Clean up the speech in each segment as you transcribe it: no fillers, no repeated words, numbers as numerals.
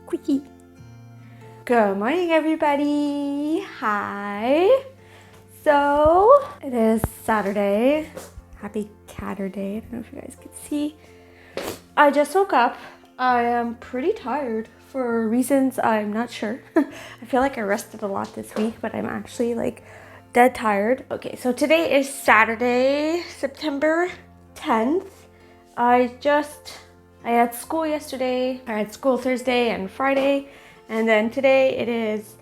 Quickie. Good morning, everybody. Hi. So it is Saturday. Happy Catterday. I don't know if you guys can see. I just woke up. I am pretty tired for reasons I'm not sure. I feel like I rested a lot this week, but I'm actually like dead tired. Okay, so today is Saturday, September 10th. I had school yesterday. I had school Thursday and Friday. And then today it is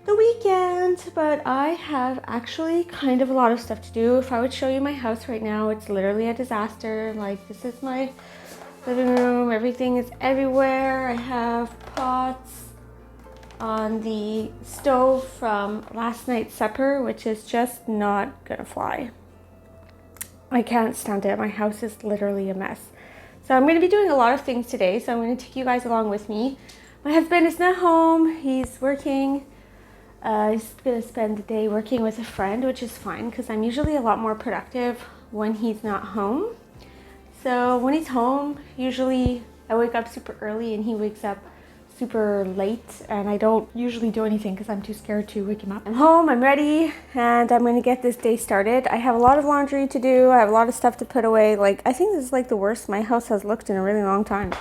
the weekend, but I have actually kind of a lot of stuff to do. If I would show you my house right now, it's literally a disaster. Like, this is my living room. Everything is everywhere. I have pots on the stove from last night's supper, which is just not gonna fly. I can't stand it. My house is literally a mess. So I'm gonna be doing a lot of things today, so I'm gonna take you guys along with me. My husband is not home. He's working. He's gonna spend the day working with a friend, which is fine because I'm usually a lot more productive when he's not home. So when he's home, usually I wake up super early and he wakes up super late, and I don't usually do anything because I'm too scared to wake him up. I'm home, I'm ready, and I'm gonna get this day started. I have a lot of laundry to do. I have a lot of stuff to put away. Like, I think this is like the worst my house has looked in a really long time.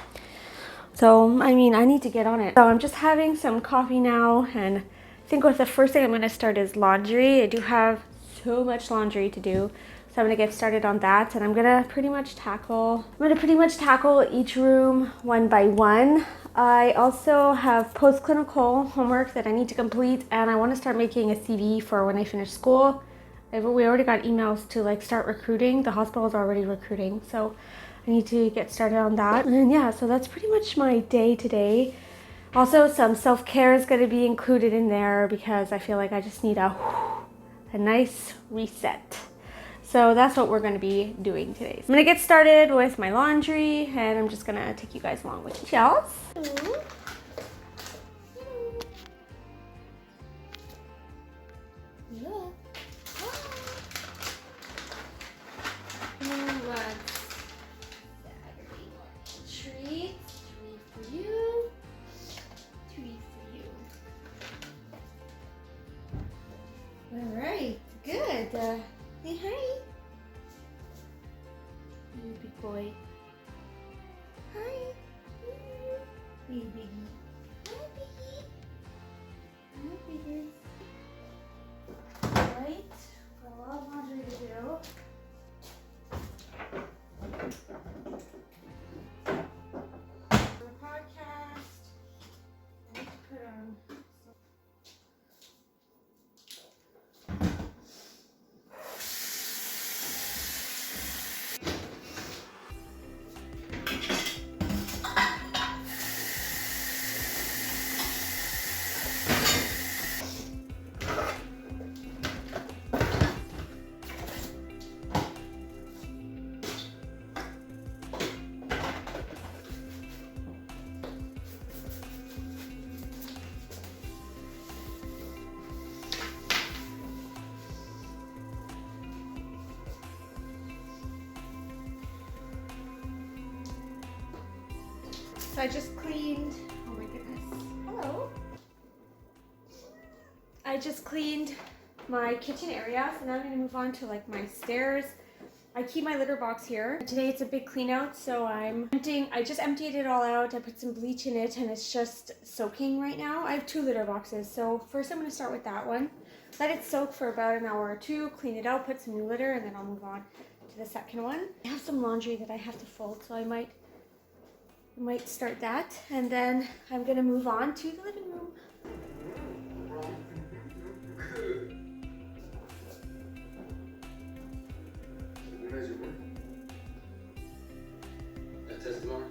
So, I mean, I need to get on it. So I'm just having some coffee now, and I think the first thing I'm gonna start is laundry. I do have so much laundry to do. So I'm gonna get started on that, and I'm gonna pretty much tackle each room one by one. I also have post-clinical homework that I need to complete, and I want to start making a CV for when I finish school. We already got emails to like start recruiting. The hospital is already recruiting, so I need to get started on that. And yeah, so that's pretty much my day today. Also, some self-care is going to be included in there because I feel like I just need a nice reset. So that's what we're going to be doing today. So I'm going to get started with my laundry, and I'm just going to take you guys along with me. Chels? Alright, good. Say hi. You big boy. Hi. Hey, biggie. Hi, biggie. Hi, biggie. Alright, got a lot of laundry to do. For the podcast, I need to put on. So I just cleaned, oh my goodness, hello. I just cleaned my kitchen area, so now I'm gonna move on to like my stairs. I keep my litter box here. Today it's a big clean out, so I just emptied it all out. I put some bleach in it and it's just soaking right now. I have 2 litter boxes, so first I'm gonna start with that one. Let it soak for about an hour or 2, clean it out, put some new litter, and then I'll move on to the second one. I have some laundry that I have to fold, so I might start that, and then I'm gonna move on to the living room. When is your work? That test tomorrow?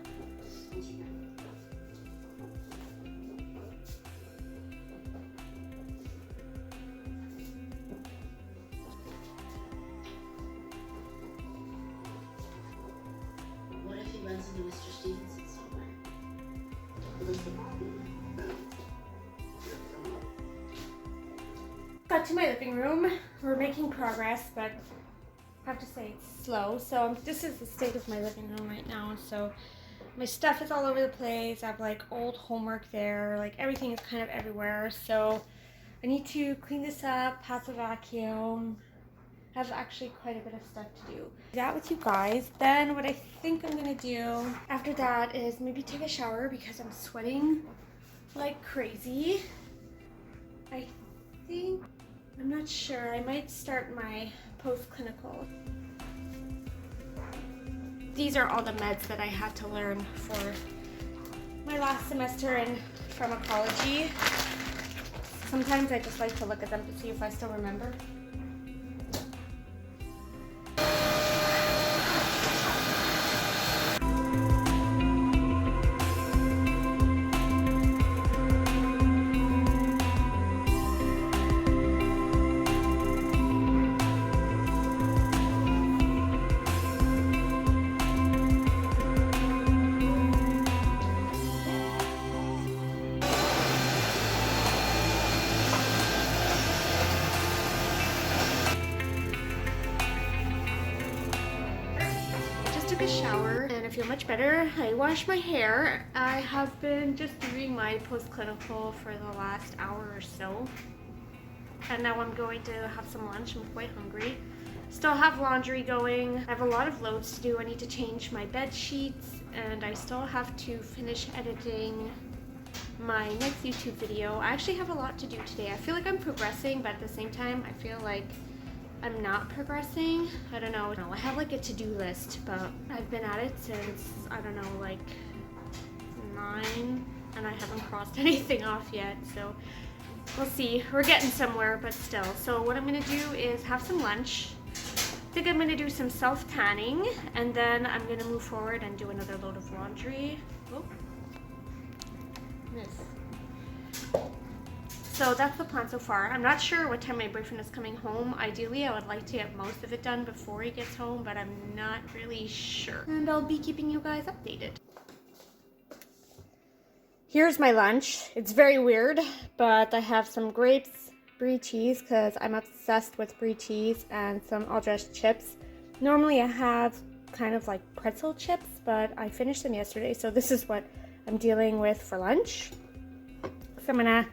What if he runs into Mr. Stevenson somewhere? Got to my living room. We're making progress, but I have to say it's slow. So this is the state of my living room right now. So My stuff is all over the place. I have like old homework there. Like everything is kind of everywhere. So I need to clean this up, pass a vacuum. I have actually quite a bit of stuff to do. That with you guys. Then what I think I'm gonna do after that is maybe take a shower because I'm sweating like crazy. I think, I'm not sure, I might start my post-clinical. These are all the meds that I had to learn for my last semester in pharmacology. Sometimes I just like to look at them to see if I still remember. Took a shower and I feel much better. I washed my hair. I have been just doing my post-clinical for the last hour or so. And now I'm going to have some lunch. I'm quite hungry. Still have laundry going. I have a lot of loads to do. I need to change my bed sheets and I still have to finish editing my next YouTube video. I actually have a lot to do today. I feel like I'm progressing, but at the same time, I feel like I'm not progressing. I don't know. I have like a to-do list, but I've been at it since, I don't know, like 9, and I haven't crossed anything off yet. So we'll see. We're getting somewhere, but still. So what I'm gonna do is have some lunch. I think I'm gonna do some self-tanning, and then I'm gonna move forward and do another load of laundry. Oh, miss. So that's the plan so far. I'm not sure what time my boyfriend is coming home. Ideally, I would like to get most of it done before he gets home, but I'm not really sure. And I'll be keeping you guys updated. Here's my lunch. It's very weird, but I have some grapes, brie cheese, because I'm obsessed with brie cheese, and some all-dressed chips. Normally I have kind of like pretzel chips, but I finished them yesterday, so this is what I'm dealing with for lunch. So I'm gonna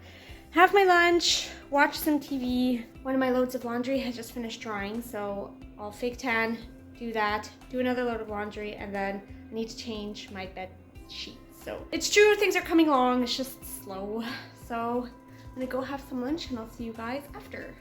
have my lunch, watch some TV. One of my loads of laundry has just finished drying, so I'll fake tan, do that, do another load of laundry, and then I need to change my bed sheets. So it's true, things are coming along, it's just slow. So I'm gonna go have some lunch and I'll see you guys after.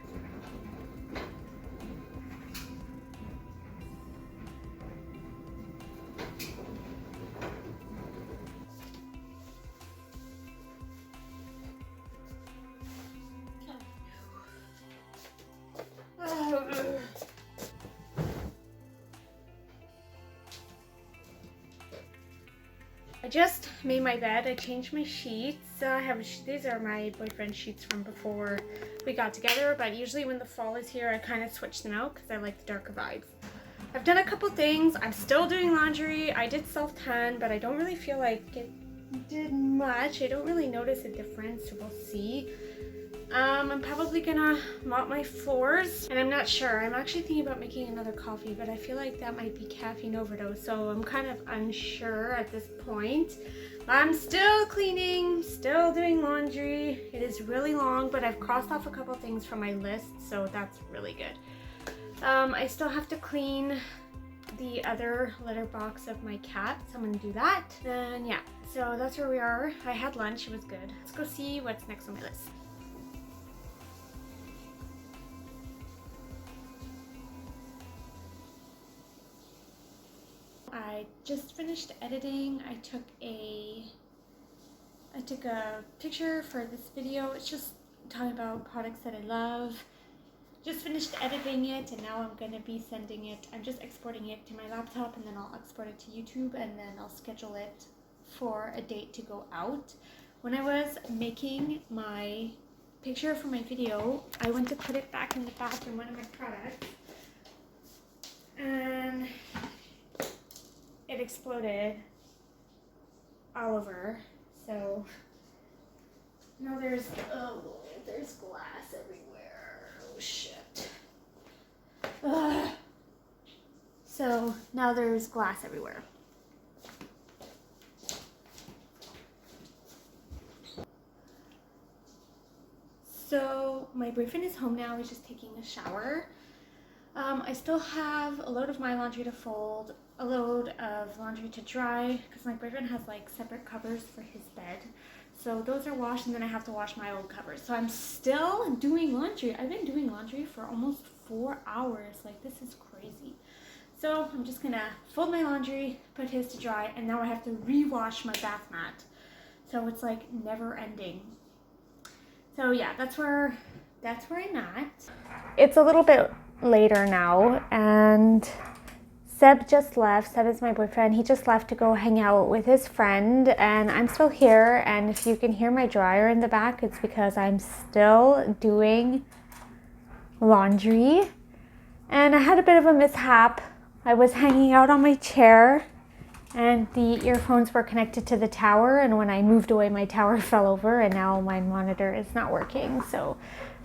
I just made my bed. I changed my sheets. These are my boyfriend's sheets from before we got together, but usually when the fall is here, I kind of switch them out because I like the darker vibes. I've done a couple things. I'm still doing laundry. I did self-tan, but I don't really feel like it did much. I don't really notice a difference, so we'll see. I'm probably gonna mop my floors, and I'm not sure. I'm actually thinking about making another coffee, but I feel like that might be caffeine overdose, so I'm kind of unsure at this point. I'm still cleaning, still doing laundry. It is really long, but I've crossed off a couple things from my list, so that's really good. I still have to clean the other litter box of my cat, so I'm gonna do that. And yeah, so that's where we are. I had lunch, it was good. Let's go see what's next on my list. I just finished editing. I took a picture for this video. It's just talking about products that I love. Just finished editing it, and now I'm gonna be sending it. I'm just exporting it to my laptop, and then I'll export it to YouTube, and then I'll schedule it for a date to go out. When I was making my picture for my video, I went to put it back in the bathroom, one of my products, and it exploded all over. So now there's glass everywhere. Oh shit. Ugh. So now there's glass everywhere. my boyfriend is home now. He's just taking a shower. I still have a load of my laundry to fold, a load of laundry to dry, because my boyfriend has like separate covers for his bed. So those are washed, and then I have to wash my old covers. So I'm still doing laundry. I've been doing laundry for almost 4 hours. Like, this is crazy. So I'm just gonna fold my laundry, put his to dry, and now I have to rewash my bath mat. So it's like never ending. So yeah, that's where I'm at. It's a little bit later now, and Seb just left. Seb is my boyfriend. He just left to go hang out with his friend, and I'm still here. And if you can hear my dryer in the back, it's because I'm still doing laundry. And I had a bit of a mishap. I was hanging out on my chair, and the earphones were connected to the tower, and when I moved away, my tower fell over, and now my monitor is not working. So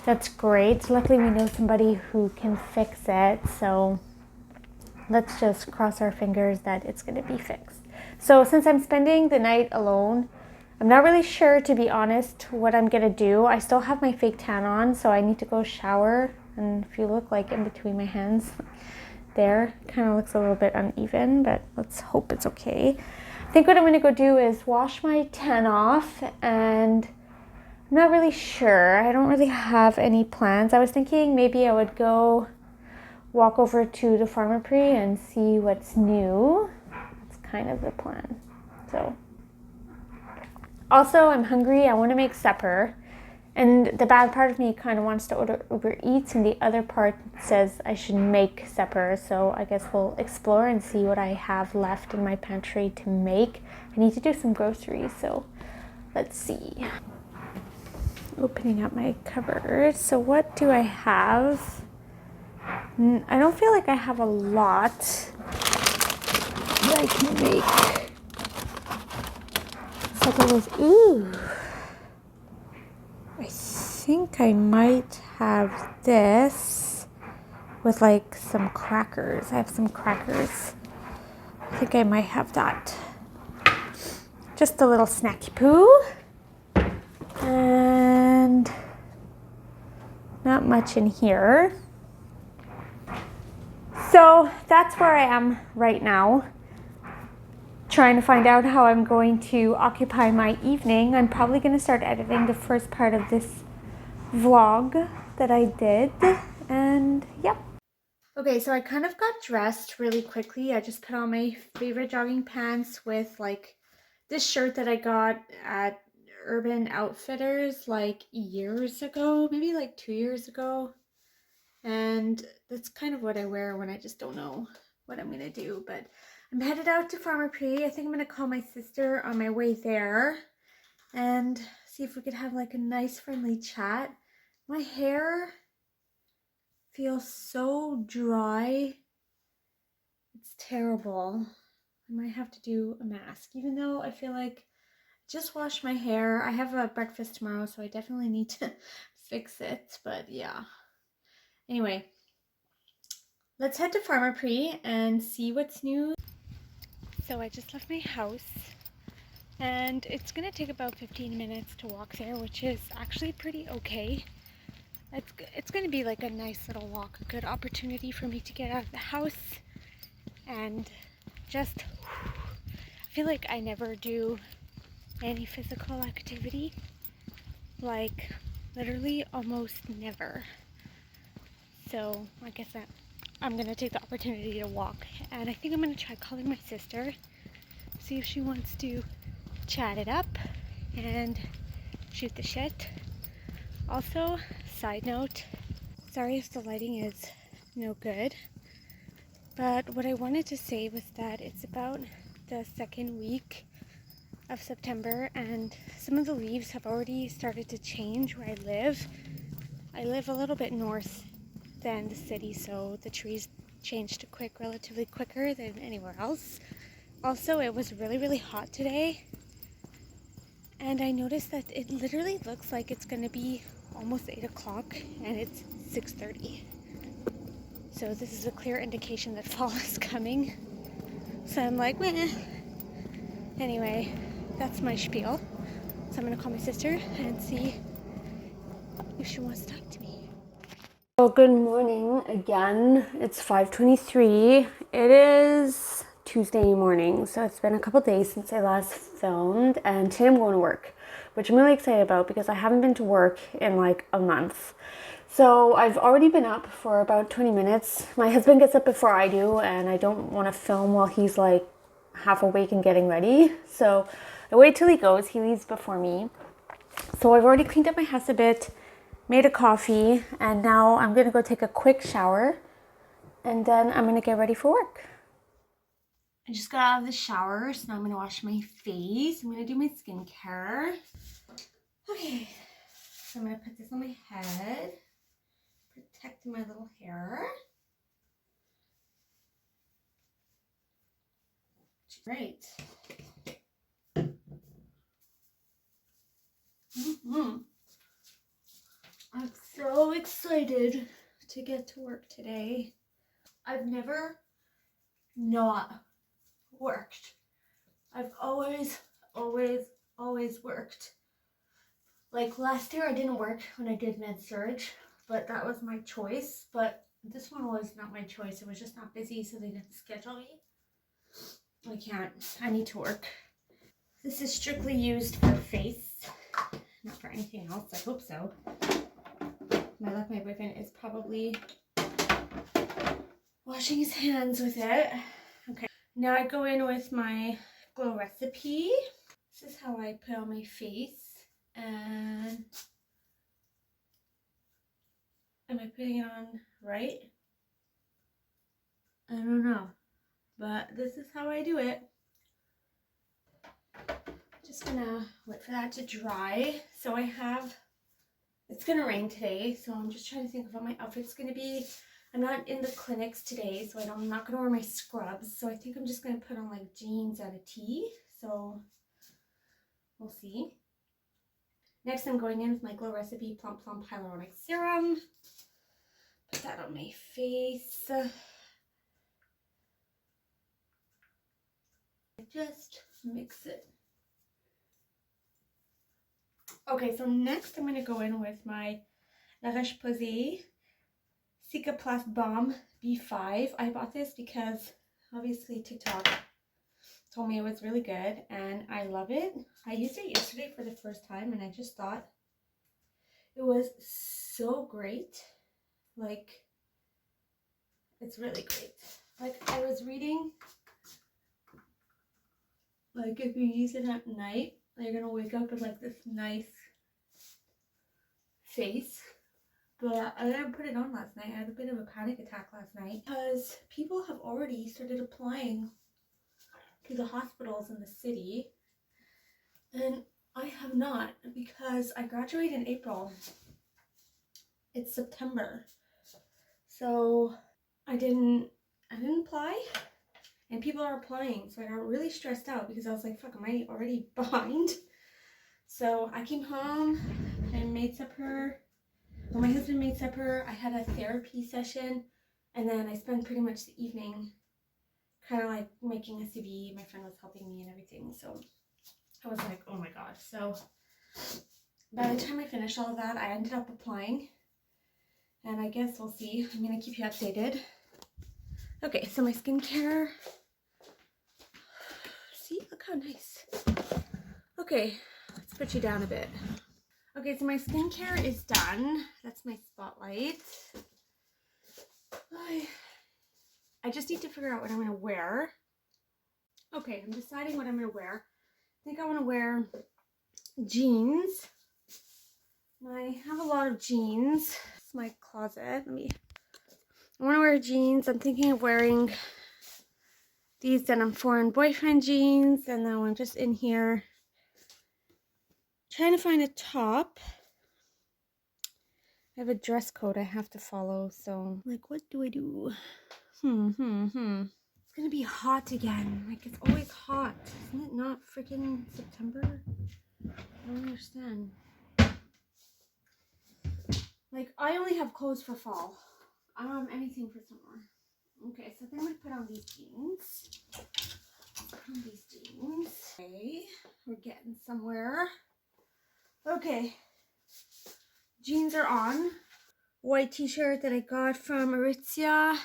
that's great. Luckily, we know somebody who can fix it, so let's just cross our fingers that it's going to be fixed. So since I'm spending the night alone, I'm not really sure, to be honest, what I'm going to do. I still have my fake tan on, so I need to go shower, and if you look like in between my hands there, kind of looks a little bit uneven, but let's hope it's okay. I think what I'm going to go do is wash my tan off, and I'm not really sure. I don't really have any plans. I was thinking maybe I would go walk over to the Pharmaprix and see what's new. That's kind of the plan. So also, I'm hungry. I want to make supper. And the bad part of me kind of wants to order Uber Eats, and the other part says I should make supper. So I guess we'll explore and see what I have left in my pantry to make. I need to do some groceries, so let's see. Opening up my cupboard. So what do I have? I don't feel like I have a lot that I can make supper with. Ooh. I think I might have this with like some crackers. I have some crackers. I think I might have that. Just a little snacky poo. And not much in here. So that's where I am right now. Trying to find out how I'm going to occupy my evening. I'm probably going to start editing the first part of this vlog that I did, and yeah. Okay, so I kind of got dressed really quickly. I just put on my favorite jogging pants with like this shirt that I got at Urban Outfitters like years ago, maybe like 2 years ago. And that's kind of what I wear when I just don't know what I'm going to do, but I'm headed out to Pharmaprix. I think I'm going to call my sister on my way there and see if we could have like a nice friendly chat. My hair feels so dry. It's terrible. I might have to do a mask, even though I feel like I just washed my hair. I have a breakfast tomorrow, so I definitely need to fix it, but yeah. Anyway, let's head to Pharmaprix and see what's new. So I just left my house, and it's gonna take about 15 minutes to walk there, which is actually pretty okay. It's gonna be like a nice little walk, a good opportunity for me to get out of the house and just, I feel like I never do any physical activity, like literally almost never. So I guess that I'm gonna take the opportunity to walk, and I think I'm gonna try calling my sister, see if she wants to chat it up and shoot the shit. Also, side note, sorry if the lighting is no good, but what I wanted to say was that it's about the second week of September, and some of the leaves have already started to change where I live. I live a little bit north than the city, so the trees changed relatively quicker than anywhere else. Also, it was really hot today, and I noticed that it literally looks like it's gonna be almost 8 o'clock and it's 6:30. So this is a clear indication that fall is coming. So I'm like, meh. Anyway, that's my spiel. So I'm gonna call my sister and see if she wants to talk to me. Well, good morning again. It's 5:23. It is Tuesday morning, so it's been a couple days since I last filmed, and today I'm going to work, which I'm really excited about because I haven't been to work in like a month. So I've already been up for about 20 minutes. My husband gets up before I do, and I don't want to film while he's like half awake and getting ready. So I wait till he goes. He leaves before me. So I've already cleaned up my house a bit, made a coffee, and now I'm gonna go take a quick shower, and then I'm gonna get ready for work. I just got out of the shower, so now I'm gonna wash my face. I'm gonna do my skincare. Okay, so I'm gonna put this on my head, protect my little hair. Great. I'm so excited to get to work today. I've never not worked. I've always worked. Like last year I didn't work when I did med surge, but that was my choice. But this one was not my choice. It was just not busy, so they didn't schedule me. I can't. I need to work. This is strictly used for face, not for anything else. I hope so. My boyfriend is probably washing his hands with it. Okay. Now I go in with my glow recipe. This is how I put on my face. And am I putting it on right? I don't know, but this is how I do it. Just gonna wait for that to dry. So it's gonna rain today, so I'm just trying to think of what my outfit's gonna be. I'm not in the clinics today, so I'm not gonna wear my scrubs. So I think I'm just gonna put on like jeans and a tee. So we'll see. Next, I'm going in with my Glow Recipe Plump Plump Hyaluronic Serum. Put that on my face. Just mix it. Okay, so next I'm going to go in with my La Roche-Posay Cicaplast Balm B5. I bought this because obviously TikTok told me it was really good and I love it. I used it yesterday for the first time and I just thought it was so great. Like, it's really great. Like, I was reading, like, if you use it at night, you're going to wake up with like this nice face. But I didn't put it on last night. I had a bit of a panic attack last night because people have already started applying to the hospitals in the city. And I have not because I graduate in April. It's September. So I didn't apply and people are applying. So I got really stressed out because I was like, fuck, am I already behind? So I came home and made supper. Well, my husband made supper. I had a therapy session, and then I spent pretty much the evening kind of like making a CV. My friend was helping me and everything, so I was like, oh my gosh. So by the time I finished all of that, I ended up applying, and I guess we'll see. I'm going to keep you updated. Okay, so my skincare. See, look how nice. Okay, let's put you down a bit. Okay, so my skincare is done. That's my spotlight. I just need to figure out what I'm going to wear. Okay, I'm deciding what I'm going to wear. I think I want to wear jeans. I have a lot of jeans. It's my closet. I want to wear jeans. I'm thinking of wearing these Denim Foreign Boyfriend jeans. And then I'm just in here trying to find a top. I have a dress code I have to follow. So, like, what do I do? It's going to be hot again. Like, it's always hot. Isn't it not freaking September? I don't understand. Like, I only have clothes for fall. I don't have anything for summer. Okay, so then I'm going to put on these jeans. Okay, we're getting somewhere. Okay, Jeans are on. White t-shirt that I got from Aritzia.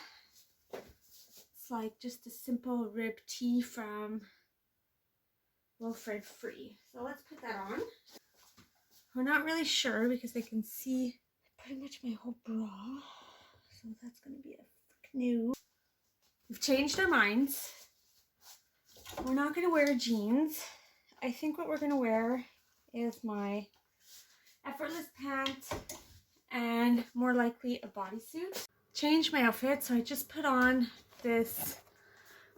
It's like just a simple rib tee from Wilfred Free. So let's put that on. We're not really sure because I can see pretty much my whole bra. So that's going to be a new. We've changed our minds. We're not going to wear jeans. I think what we're going to wear is my effortless pants and more likely a bodysuit. Changed my outfit, so I just put on this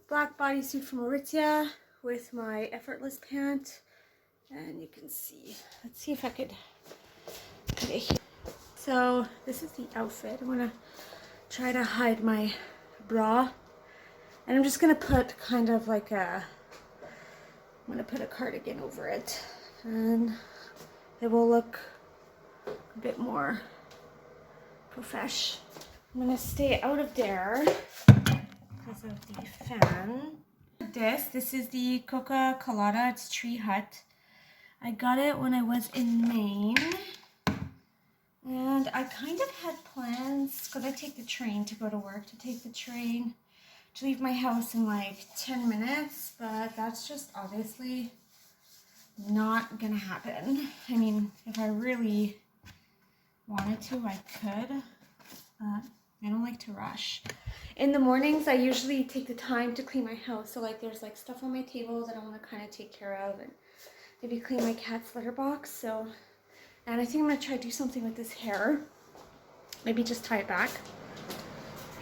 black bodysuit from Aritzia with my effortless pant, and you can see. Let's see if I could put it here. So this is the outfit. I'm gonna try to hide my bra, and I'm just gonna put kind of like I'm gonna put a cardigan over it, and it will look a bit more profesh. I'm gonna stay out of there because of the fan. This is the Coca Colada. It's Tree Hut. I got it when I was in Maine, and I kind of had plans because I take the train to go to work, to take the train to leave my house in like 10 minutes, but that's just obviously not gonna happen. I mean, if I really wanted to, I could. I don't like to rush. In the mornings, I usually take the time to clean my house. So like there's like stuff on my table that I want to kind of take care of, and maybe clean my cat's litter box. So, and I think I'm going to try to do something with this hair. Maybe just tie it back.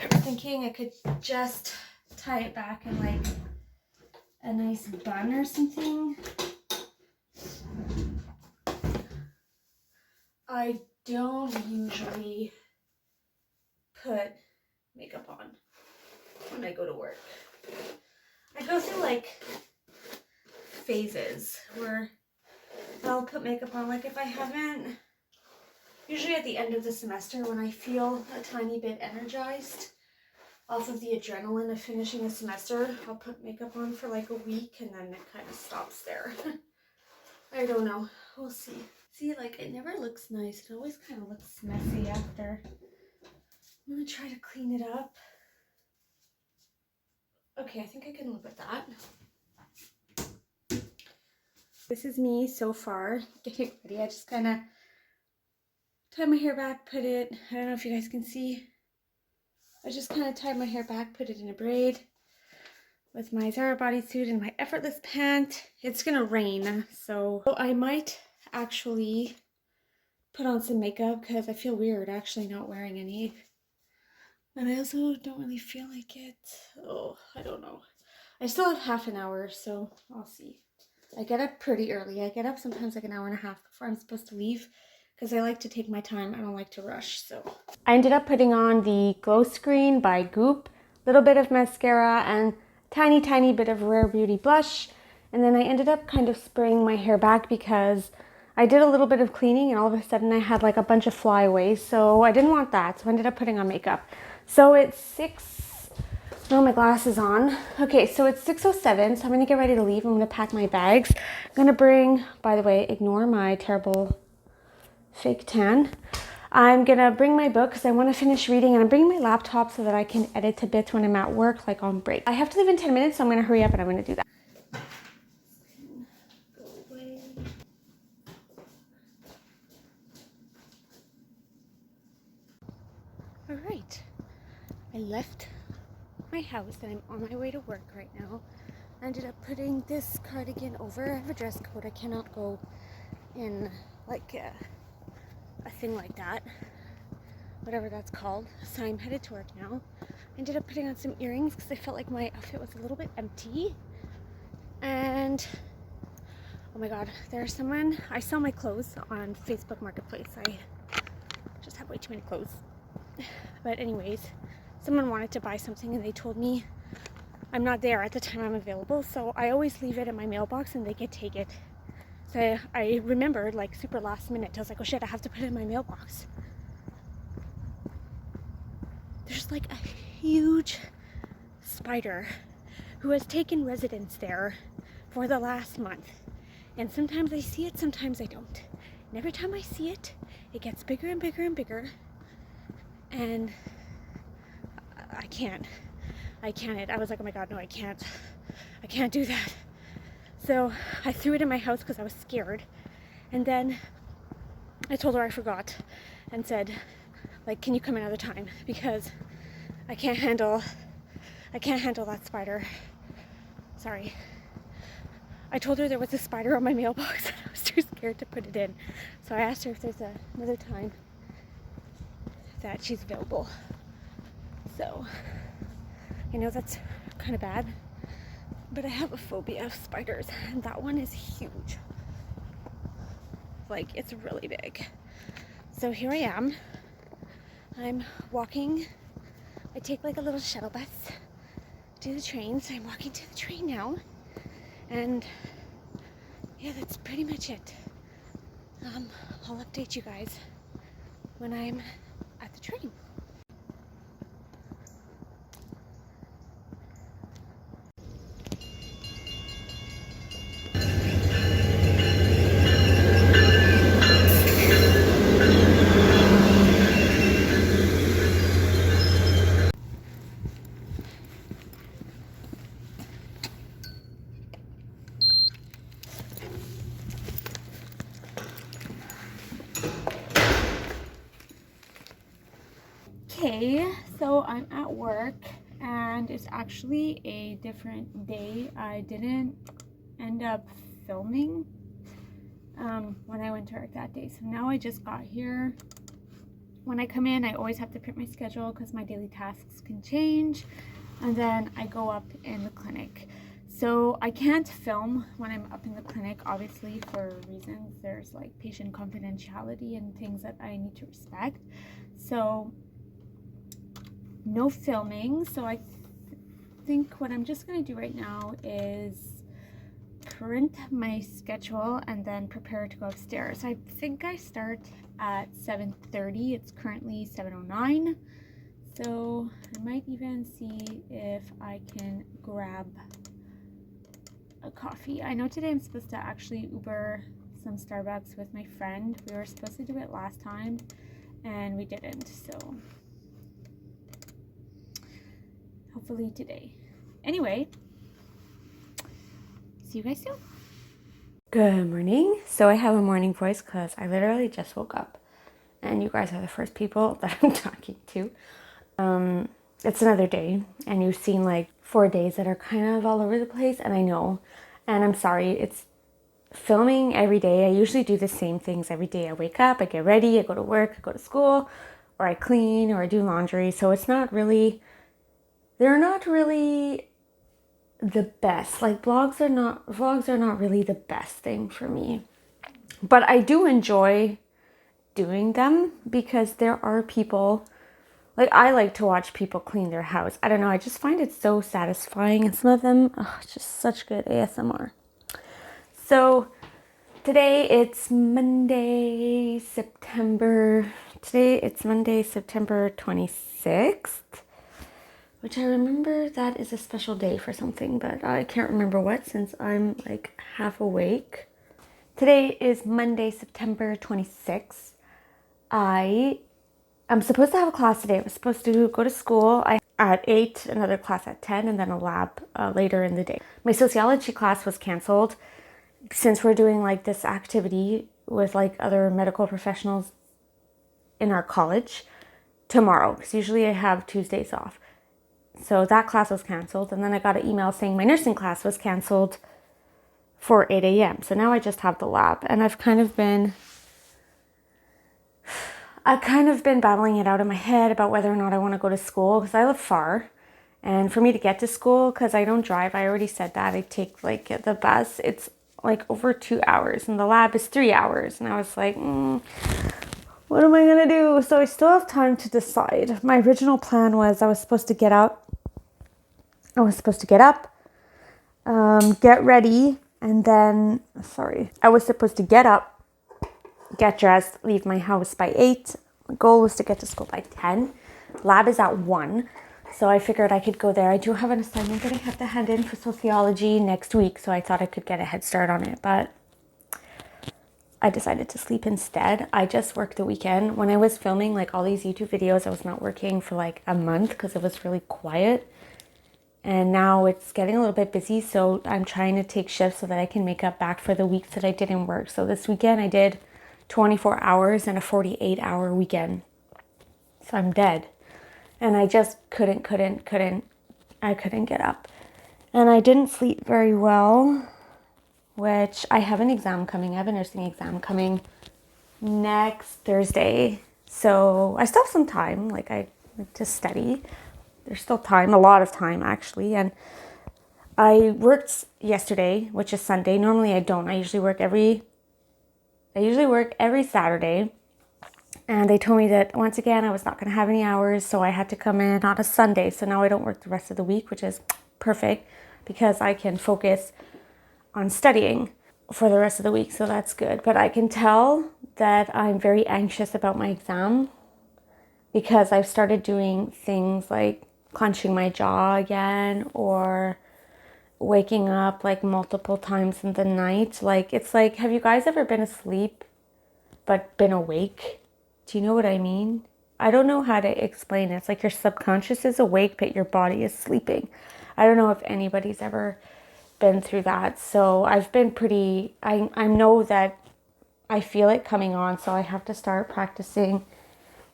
I'm thinking I could just tie it back in like a nice bun or something. I don't usually put makeup on when I go to work. I go through like phases where I'll put makeup on, like if I haven't, usually at the end of the semester when I feel a tiny bit energized off of the adrenaline of finishing a semester, I'll put makeup on for like a week and then it kind of stops there. I don't know, we'll see. See, like it never looks nice, it always kind of looks messy after. I'm gonna try to clean it up. Okay, I think I can live with that. This is me so far, getting ready. I just kind of tied my hair back, put it, I don't know if you guys can see. I just kind of tied my hair back, put it in a braid with my Zara bodysuit and my effortless pant. It's gonna rain, so I might actually put on some makeup because I feel weird actually not wearing any. And I also don't really feel like it. Oh, I don't know. I still have half an hour, so I'll see. I get up pretty early. I get up sometimes like an hour and a half before I'm supposed to leave because I like to take my time. I don't like to rush, so. I ended up putting on the Glow Screen by Goop, little bit of mascara and tiny bit of Rare Beauty blush. And then I ended up kind of spraying my hair back because I did a little bit of cleaning and all of a sudden I had like a bunch of flyaways, so I didn't want that, so I ended up putting on makeup. So it's 6, oh, my glasses on. Okay, so it's 6:07, so I'm gonna get ready to leave. I'm gonna pack my bags. I'm gonna bring, by the way, ignore my terrible fake tan. I'm gonna bring my book because I want to finish reading, and I'm bringing my laptop so that I can edit to bits when I'm at work, like on break. I have to leave in 10 minutes, so I'm gonna hurry up and I'm gonna do that. All right, I left my house and I'm on my way to work right now. I ended up putting this cardigan over. I have a dress code. I cannot go in like a thing like that, whatever that's called. So I'm headed to work now. I ended up putting on some earrings because I felt like my outfit was a little bit empty. And oh my god, there's someone, I sell my clothes on Facebook Marketplace. I just have way too many clothes. But anyways, someone wanted to buy something and they told me I'm not there at the time I'm available, so I always leave it in my mailbox and they can take it. So I remembered like super last minute. I was like, oh shit, I have to put it in my mailbox. There's like a huge spider who has taken residence there for the last month. And sometimes I see it, sometimes I don't. And every time I see it, it gets bigger and bigger and bigger. And I can't. I was like, oh my God, no, I can't do that. So I threw it in my house because I was scared. And then I told her I forgot and said, like, can you come another time? Because I can't handle that spider. Sorry. I told her there was a spider on my mailbox and I was too scared to put it in. So I asked her if there's another time that she's available. So, I know that's kind of bad, but I have a phobia of spiders, and that one is huge. Like, it's really big. So here I am. I'm walking. I take like a little shuttle bus to the train, so I'm walking to the train now. And yeah, that's pretty much it. I'll update you guys when I'm at the train. Okay, so I'm at work and it's actually a different day. I didn't end up filming when I went to work that day. So now I just got here. When I come in, I always have to print my schedule because my daily tasks can change. And then I go up in the clinic. So I can't film when I'm up in the clinic, obviously, for reasons. There's like patient confidentiality and things that I need to respect. So no filming. So I think what I'm just going to do right now is print my schedule and then prepare to go upstairs. I think I start at 7:30. It's currently 7:09. So I might even see if I can grab a coffee. I know today I'm supposed to actually Uber some Starbucks with my friend. We were supposed to do it last time and we didn't. So hopefully today. Anyway, see you guys soon. Good morning. So I have a morning voice because I literally just woke up and you guys are the first people that I'm talking to. It's another day and you've seen like 4 days that are kind of all over the place, and I know, and I'm sorry, it's filming every day. I usually do the same things every day. I wake up, I get ready, I go to work, I go to school, or I clean, or I do laundry. So it's not really, they're not really the best. Like vlogs are not really the best thing for me. But I do enjoy doing them because there are people, like I like to watch people clean their house. I don't know, I just find it so satisfying, and some of them, just such good ASMR. So today it's Monday, September 26th, which I remember that is a special day for something, but I can't remember what since I'm like half awake. Today is Monday, September 26th. I'm supposed to have a class today. I was supposed to go to school at 8, another class at 10, and then a lab later in the day. My sociology class was canceled since we're doing like this activity with like other medical professionals in our college tomorrow, because usually I have Tuesdays off. So that class was canceled, and then I got an email saying my nursing class was canceled for 8 a.m. So now I just have the lab, and I've kind of been battling it out in my head about whether or not I want to go to school, because I live far. And for me to get to school, because I don't drive, I already said that, I take like the bus, it's like over 2 hours, and the lab is 3 hours. And I was like, what am I going to do? So I still have time to decide. My original plan was I was supposed to get up, get ready, and then, I was supposed to get up, get dressed, leave my house by 8. My goal was to get to school by 10. Lab is at 1. So I figured I could go there. I do have an assignment that I have to hand in for sociology next week, so I thought I could get a head start on it. But I decided to sleep instead. I just worked the weekend. When I was filming like all these YouTube videos, I was not working for like a month because it was really quiet. And now it's getting a little bit busy, so I'm trying to take shifts so that I can make up back for the weeks that I didn't work. So this weekend I did 24 hours and a 48-hour weekend. So I'm dead. And I just couldn't get up. And I didn't sleep very well, which I have an exam coming. I have a nursing exam coming next Thursday. So I still have some time, like to study. There's still time, a lot of time actually. And I worked yesterday, which is Sunday. Normally I don't. I usually work every Saturday. And they told me that once again I was not going to have any hours, so I had to come in on a Sunday. So now I don't work the rest of the week, which is perfect because I can focus on studying for the rest of the week. So that's good. But I can tell that I'm very anxious about my exam because I've started doing things like clenching my jaw again or waking up like multiple times in the night. Like, it's like, have you guys ever been asleep but been awake? Do you know what I mean? I don't know how to explain it. It's like your subconscious is awake but your body is sleeping. I don't know if anybody's ever been through that. So I've been I know that I feel it coming on, so I have to start practicing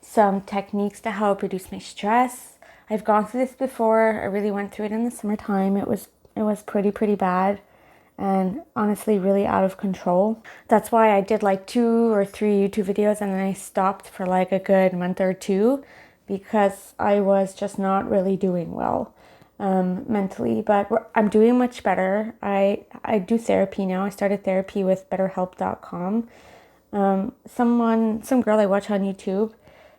some techniques to help reduce my stress. I've gone through this before. I really went through it in the summertime. It was pretty bad and honestly really out of control. That's why I did like 2 or 3 YouTube videos and then I stopped for like a good month or 2 because I was just not really doing well mentally. But I'm doing much better. I do therapy now. I started therapy with betterhelp.com. Some girl I watch on YouTube,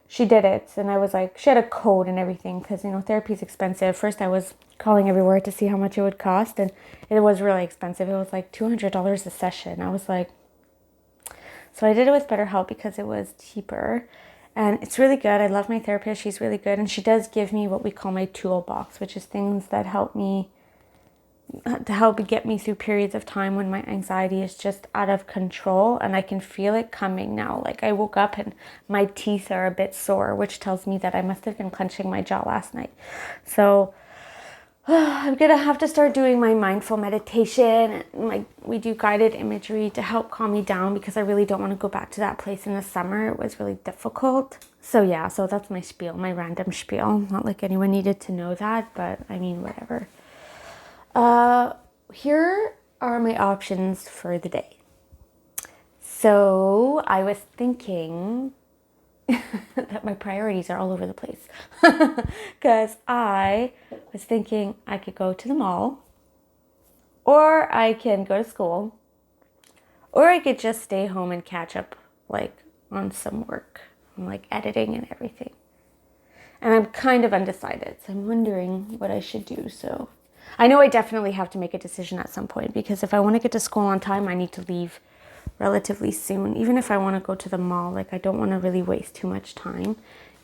she did it, and I was like, she had a code and everything because, therapy is expensive. First I was calling everywhere to see how much it would cost, and it was really expensive. It was like $200 a session. I was like, so I did it with BetterHelp because it was cheaper, and it's really good. I love my therapist. She's really good, and she does give me what we call my toolbox, which is things that help get me through periods of time when my anxiety is just out of control, and I can feel it coming now. Like I woke up and my teeth are a bit sore, which tells me that I must have been clenching my jaw last night. So I'm gonna have to start doing my mindful meditation. We do guided imagery to help calm me down because I really don't want to go back to that place in the summer. It was really difficult. So yeah, so that's my spiel, my random spiel. Not like anyone needed to know that, but I mean, whatever. Here are my options for the day. So I was thinking that my priorities are all over the place because I was thinking I could go to the mall, or I can go to school, or I could just stay home and catch up like on some work, like editing and everything. And I'm kind of undecided, so I'm wondering what I should do. So I know I definitely have to make a decision at some point because if I want to get to school on time, I need to leave relatively soon. Even if I want to go to the mall, like I don't want to really waste too much time.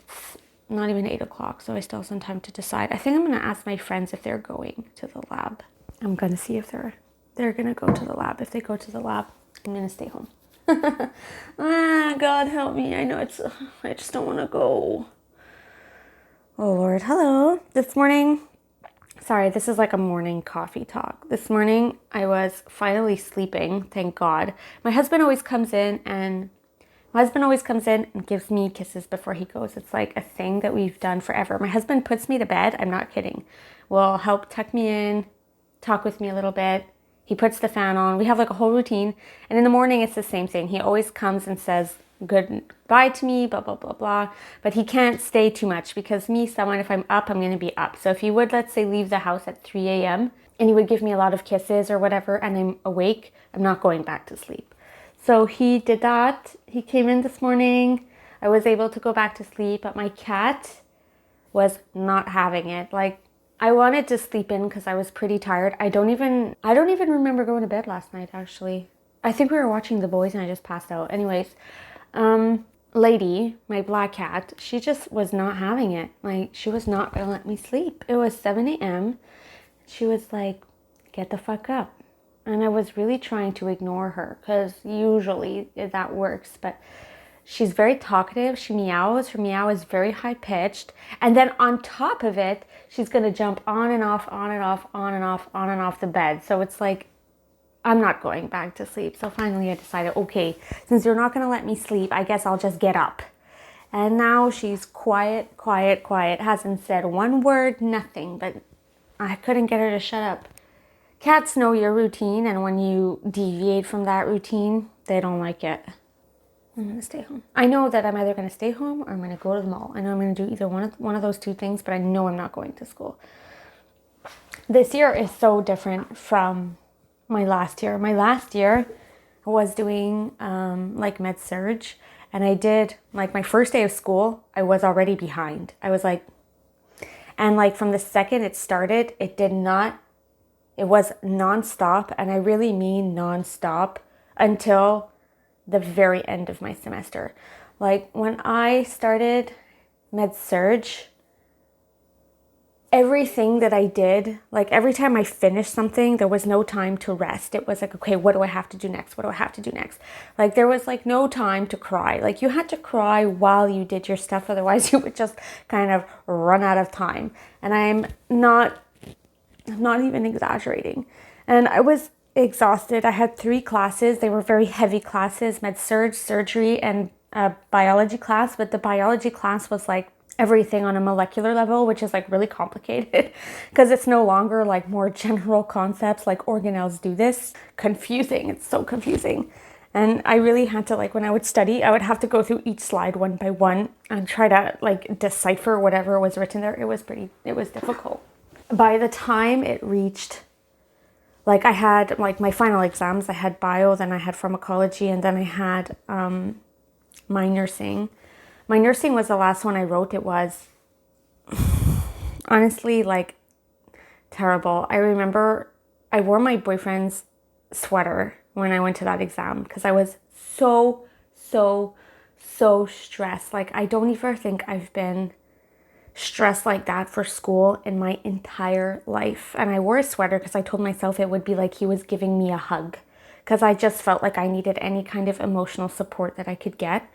It's not even 8 o'clock, so I still have some time to decide. I think I'm going to ask my friends if they're going to the lab. I'm going to see if they're going to go to the lab. If they go to the lab, I'm going to stay home. God help me. I know I just don't want to go. Oh Lord, hello. This morning, sorry, this is like a morning coffee talk. This morning, I was finally sleeping, thank God. My husband always comes in and gives me kisses before he goes. It's like a thing that we've done forever. My husband puts me to bed, I'm not kidding. Will help tuck me in, talk with me a little bit. He puts the fan on. We have like a whole routine. And in the morning, it's the same thing. He always comes and says goodbye to me, blah, blah, blah, blah. But he can't stay too much because if I'm up, I'm going to be up. So if he would, let's say, leave the house at 3 a.m. and he would give me a lot of kisses or whatever, and I'm awake, I'm not going back to sleep. So he did that. He came in this morning. I was able to go back to sleep, but my cat was not having it. Like, I wanted to sleep in because I was pretty tired. I don't even remember going to bed last night, actually. I think we were watching The Boys and I just passed out. Anyways, Lady, my black cat, she just was not having it. Like, she was not gonna let me sleep. It was 7 a.m. She was like, get the fuck up. And I was really trying to ignore her because usually that works, but she's very talkative. She meows. Her meow is very high pitched. And then on top of it, she's going to jump on and off, on and off, on and off, on and off the bed. So it's like, I'm not going back to sleep. So finally I decided, okay, since you're not going to let me sleep, I guess I'll just get up. And now she's quiet, quiet, quiet. Hasn't said one word, nothing. But I couldn't get her to shut up. Cats know your routine, and when you deviate from that routine, they don't like it. I'm going to stay home. I know that I'm either going to stay home or I'm going to go to the mall. I know I'm going to do either one of those two things, but I know I'm not going to school. This year is so different from my last year. My last year I was doing like med-surg, and I did like my first day of school, I was already behind. I was like, and like from the second it started, it was nonstop, and I really mean nonstop until the very end of my semester. Like when I started med-surg, everything that I did, like every time I finished something, there was no time to rest. It was like, okay, what do I have to do next? What do I have to do next? Like there was like no time to cry. Like you had to cry while you did your stuff. Otherwise you would just kind of run out of time. And I'm not even exaggerating. And I was exhausted. I had 3 classes. They were very heavy classes: med-surg, surgery, and a biology class. But the biology class was like everything on a molecular level, which is like really complicated because it's no longer like more general concepts like organelles do this. Confusing. It's so confusing. And I really had to, like, when I would study, I would have to go through each slide one by one and try to like decipher whatever was written there. It was difficult. By the time it reached, like I had like my final exams, I had bio, then I had pharmacology, and then I had my nursing. My nursing was the last one I wrote. It was honestly like terrible. I remember I wore my boyfriend's sweater when I went to that exam because I was so stressed. Like I don't even think I've been stressed like that for school in my entire life. And I wore a sweater because I told myself it would be like he was giving me a hug, because I just felt like I needed any kind of emotional support that I could get.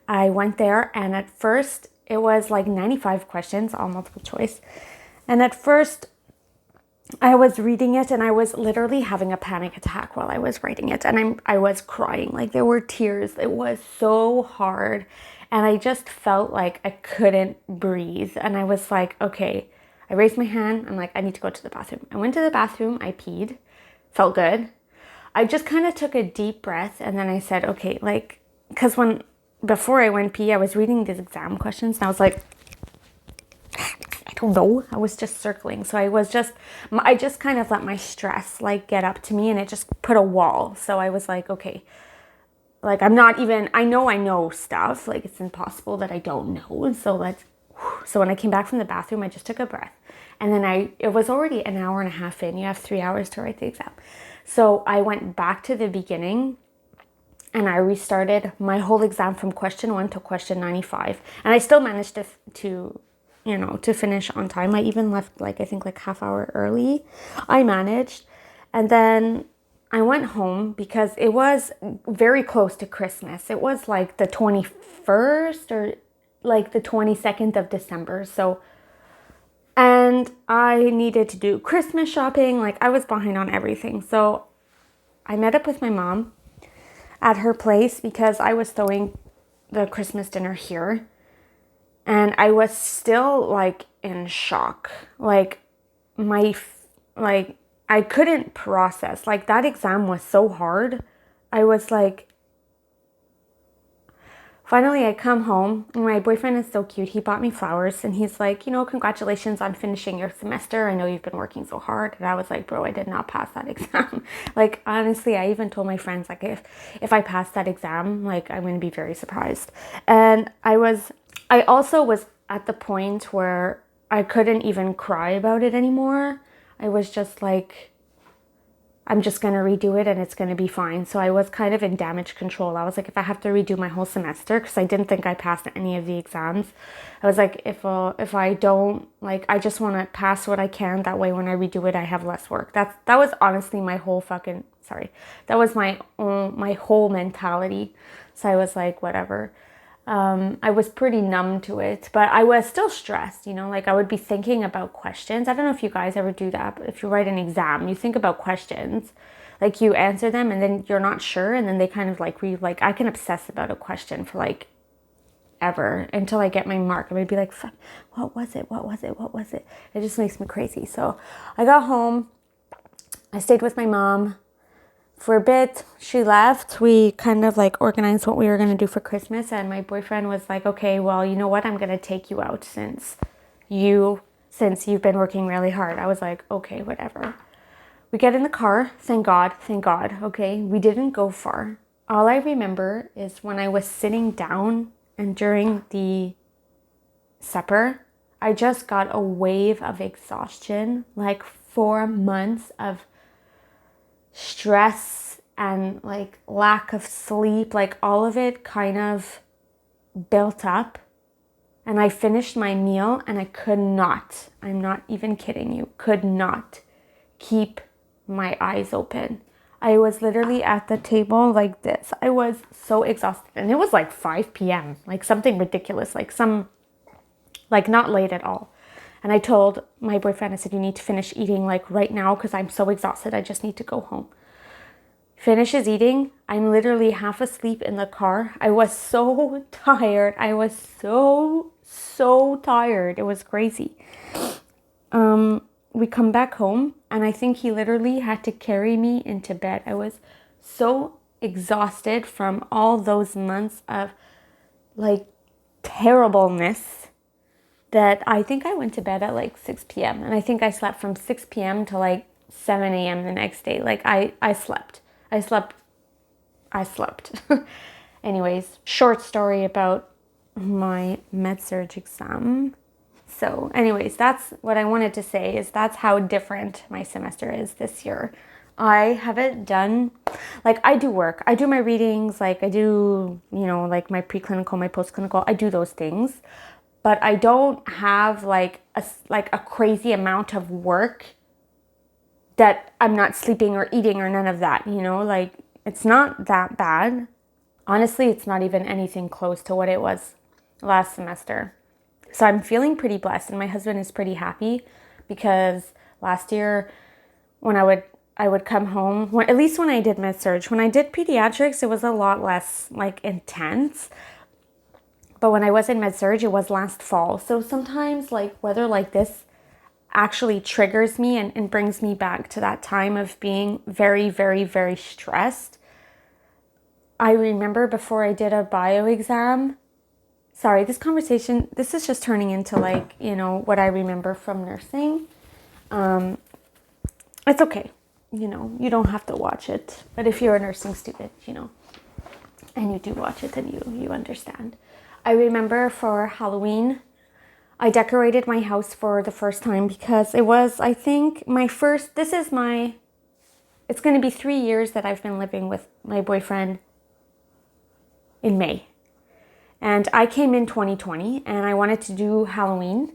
I went there, and at first it was like 95 questions, all multiple choice. And at first I was reading it and I was literally having a panic attack while I was writing it. And I was crying, like there were tears. It was so hard. And I just felt like I couldn't breathe. And I was like, okay, I raised my hand. I'm like, I need to go to the bathroom. I went to the bathroom. I peed. Felt good. I just kind of took a deep breath. And then I said, okay, like, because before I went pee, I was reading these exam questions. And I was like, I don't know. I was just circling. So I just kind of let my stress like get up to me, and it just put a wall. So I was like, okay, like I know stuff. Like it's impossible that I don't know. So when I came back from the bathroom, I just took a breath. And then it was already an hour and a half in. You have 3 hours to write the exam. So I went back to the beginning and I restarted my whole exam from question 1 to question 95. And I still managed to finish on time. I even left I think half hour early. I managed. And then I went home because it was very close to Christmas. It was like the 21st or like the 22nd of December. And I needed to do Christmas shopping. Like I was behind on everything. So I met up with my mom at her place because I was throwing the Christmas dinner here. And I was still like in shock. Like I couldn't process. Like that exam was so hard. I was like, finally I come home and my boyfriend is so cute. He bought me flowers and he's like, congratulations on finishing your semester. I know you've been working so hard. And I was like, bro, I did not pass that exam. Like, honestly, I even told my friends, like, if I pass that exam, like, I'm going to be very surprised. And I also was at the point where I couldn't even cry about it anymore. I was just like, I'm just going to redo it and it's going to be fine. So I was kind of in damage control. I was like, if I have to redo my whole semester, because I didn't think I passed any of the exams, I was like, if I don't, like, I just want to pass what I can. That way when I redo it, I have less work. That was honestly my whole that was my whole mentality. So I was like, whatever. I was pretty numb to it, but I was still stressed, like I would be thinking about questions. I don't know if you guys ever do that, but if you write an exam, you think about questions, like you answer them and then you're not sure. And then they kind of like I can obsess about a question for like ever until I get my mark. I would be like, what was it? What was it? What was it? It just makes me crazy. So I got home, I stayed with my mom. For a bit, she left. We kind of like organized what we were going to do for Christmas. And my boyfriend was like, okay, well, you know what? I'm going to take you out since you've been working really hard. I was like, okay, whatever. We get in the car. Thank God. Okay. We didn't go far. All I remember is when I was sitting down and during the supper, I just got a wave of exhaustion, like 4 months of stress and like lack of sleep, like all of it kind of built up. And I finished my meal and I could not, I'm not even kidding you, could not keep my eyes open. I was literally at the table like this. I was so exhausted. And it was like 5 p.m., like something ridiculous, like not late at all. And I told my boyfriend, I said, you need to finish eating like right now because I'm so exhausted. I just need to go home. Finishes eating. I'm literally half asleep in the car. I was so tired. I was so tired. It was crazy. We come back home and I think he literally had to carry me into bed. I was so exhausted from all those months of like terribleness that I think I went to bed at like 6 p.m. And I think I slept from 6 p.m. to like 7 a.m. the next day. Like I slept. Anyways, short story about my med-surg exam. So anyways, that's what I wanted to say, is that's how different my semester is this year. I haven't done, like I do work. I do my readings, like I do, like my preclinical, my postclinical, I do those things. But I don't have like a crazy amount of work that I'm not sleeping or eating or none of that, like it's not that bad. Honestly, it's not even anything close to what it was last semester. So I'm feeling pretty blessed and my husband is pretty happy because last year when I would come home, at least when I did med-surg, when I did pediatrics, it was a lot less like intense. But when I was in med-surg, it was last fall. So sometimes like weather like this actually triggers me and brings me back to that time of being very, very, very stressed. I remember before I did a bio exam, sorry, this is just turning into like, what I remember from nursing. It's okay. You don't have to watch it. But if you're a nursing student, and you do watch it, then you understand. I remember for Halloween, I decorated my house for the first time because it was, I think, it's going to be 3 years that I've been living with my boyfriend in May. And I came in 2020 and I wanted to do Halloween.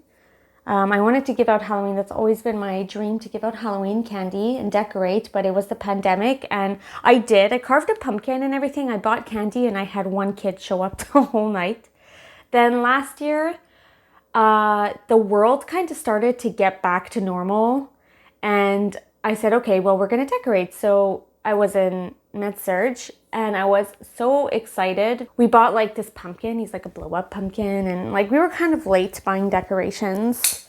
I wanted to give out Halloween. That's always been my dream, to give out Halloween candy and decorate, but it was the pandemic and I carved a pumpkin and everything. I bought candy and I had one kid show up the whole night. Then last year, the world kind of started to get back to normal and I said, okay, well, we're going to decorate. So I was in med-surg and I was so excited. We bought like this pumpkin. He's like a blow up pumpkin. And like we were kind of late buying decorations.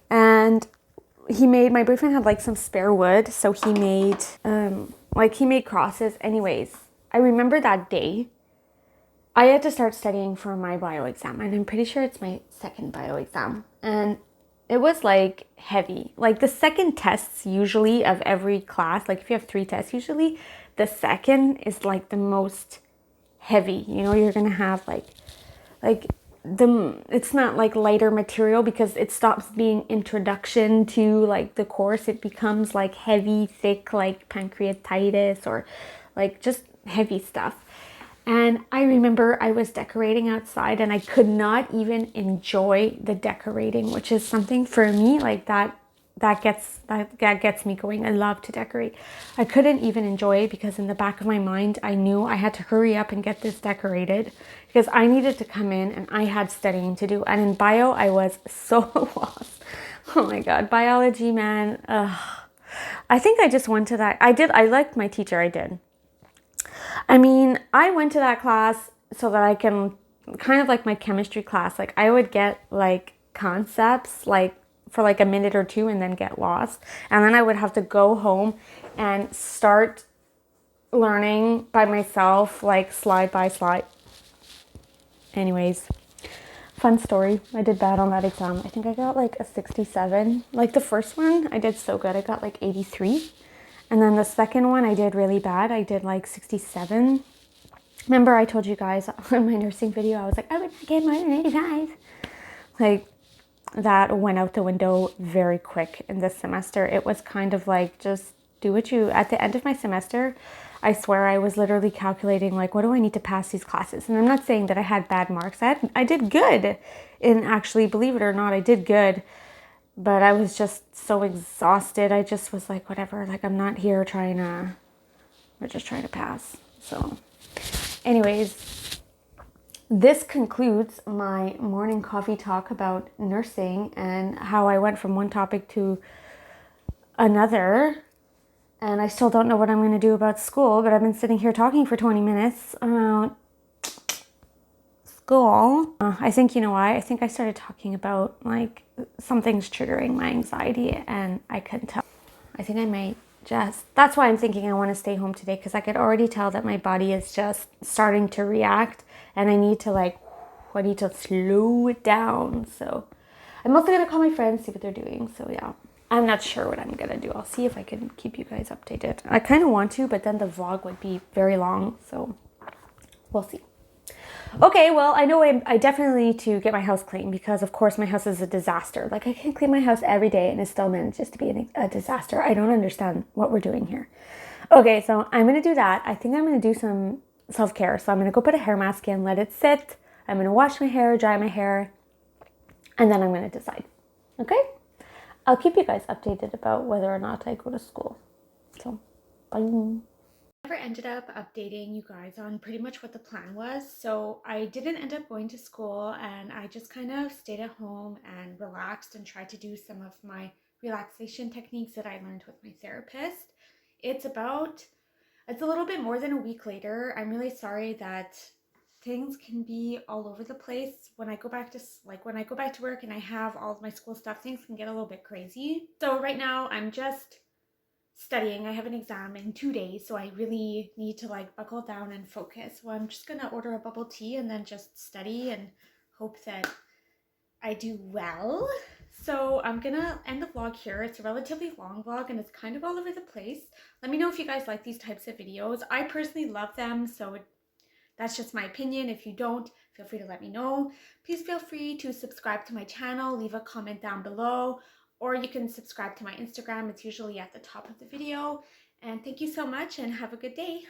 And my boyfriend had like some spare wood. So he made crosses. Anyways, I remember that day I had to start studying for my bio exam. And I'm pretty sure it's my second bio exam. And it was like heavy. Like the second tests usually of every class, like if you have 3 tests, usually the second is like the most heavy. You're going to have like it's not like lighter material because it stops being introduction to like the course. It becomes like heavy, thick, like pancreatitis or like just heavy stuff. And I remember I was decorating outside and I could not even enjoy the decorating, which is something for me like that gets me going. I love to decorate. I couldn't even enjoy it because in the back of my mind, I knew I had to hurry up and get this decorated because I needed to come in and I had studying to do. And in bio, I was so lost. Oh my God, biology, man. I think I just went to that. I liked my teacher, I did. I mean, I went to that class so that I can, kind of like my chemistry class, like I would get like concepts like for like a minute or two and then get lost. And then I would have to go home and start learning by myself, like slide by slide. Anyways, fun story. I did bad on that exam. I think I got like a 67. Like the first one, I did so good. I got like 83. And then the second one, I did really bad. I did like 67. Remember I told you guys on my nursing video, I was like, I would not get more than 85. Like that went out the window very quick in this semester. It was kind of like, just do what you, at the end of my semester, I swear I was literally calculating like, what do I need to pass these classes? And I'm not saying that I had bad marks. I did good. And actually, believe it or not, I did good. But I was just so exhausted. I just was like, whatever, like I'm not here we're just trying to pass. So anyways, this concludes my morning coffee talk about nursing and how I went from one topic to another. And I still don't know what I'm going to do about school, but I've been sitting here talking for 20 minutes about school. I think, you know why? I think I started talking about like something's triggering my anxiety and I couldn't tell. I think I might that's why I'm thinking I want to stay home today because I could already tell that my body is just starting to react and I need to slow it down. So I'm also going to call my friends, see what they're doing. So yeah, I'm not sure what I'm going to do. I'll see if I can keep you guys updated. I kind of want to, but then the vlog would be very long. So we'll see. Okay, well, I know I definitely need to get my house clean because, of course, my house is a disaster. Like, I can clean my house every day and it still manages to be a disaster. I don't understand what we're doing here. Okay, so I'm going to do that. I think I'm going to do some self-care. So I'm going to go put a hair mask in, let it sit. I'm going to wash my hair, dry my hair, and then I'm going to decide. Okay? I'll keep you guys updated about whether or not I go to school. So, bye. Never ended up updating you guys on pretty much what the plan was. So I didn't end up going to school and I just kind of stayed at home and relaxed and tried to do some of my relaxation techniques that I learned with my therapist. It's a little bit more than a week later. I'm really sorry that things can be all over the place. When I go back to work and I have all of my school stuff, things can get a little bit crazy. So right now I'm just studying. I have an exam in 2 days, so I really need to like buckle down and focus. So I'm just gonna order a bubble tea and then just study and hope that I do well. So I'm gonna end the vlog here. It's a relatively long vlog and it's kind of all over the place. Let me know if you guys like these types of videos. I personally love them, so that's just my opinion. If you don't, feel free to let me know. Please feel free to subscribe to my channel, leave a comment down below, or you can subscribe to my Instagram. It's usually at the top of the video. And thank you so much and have a good day.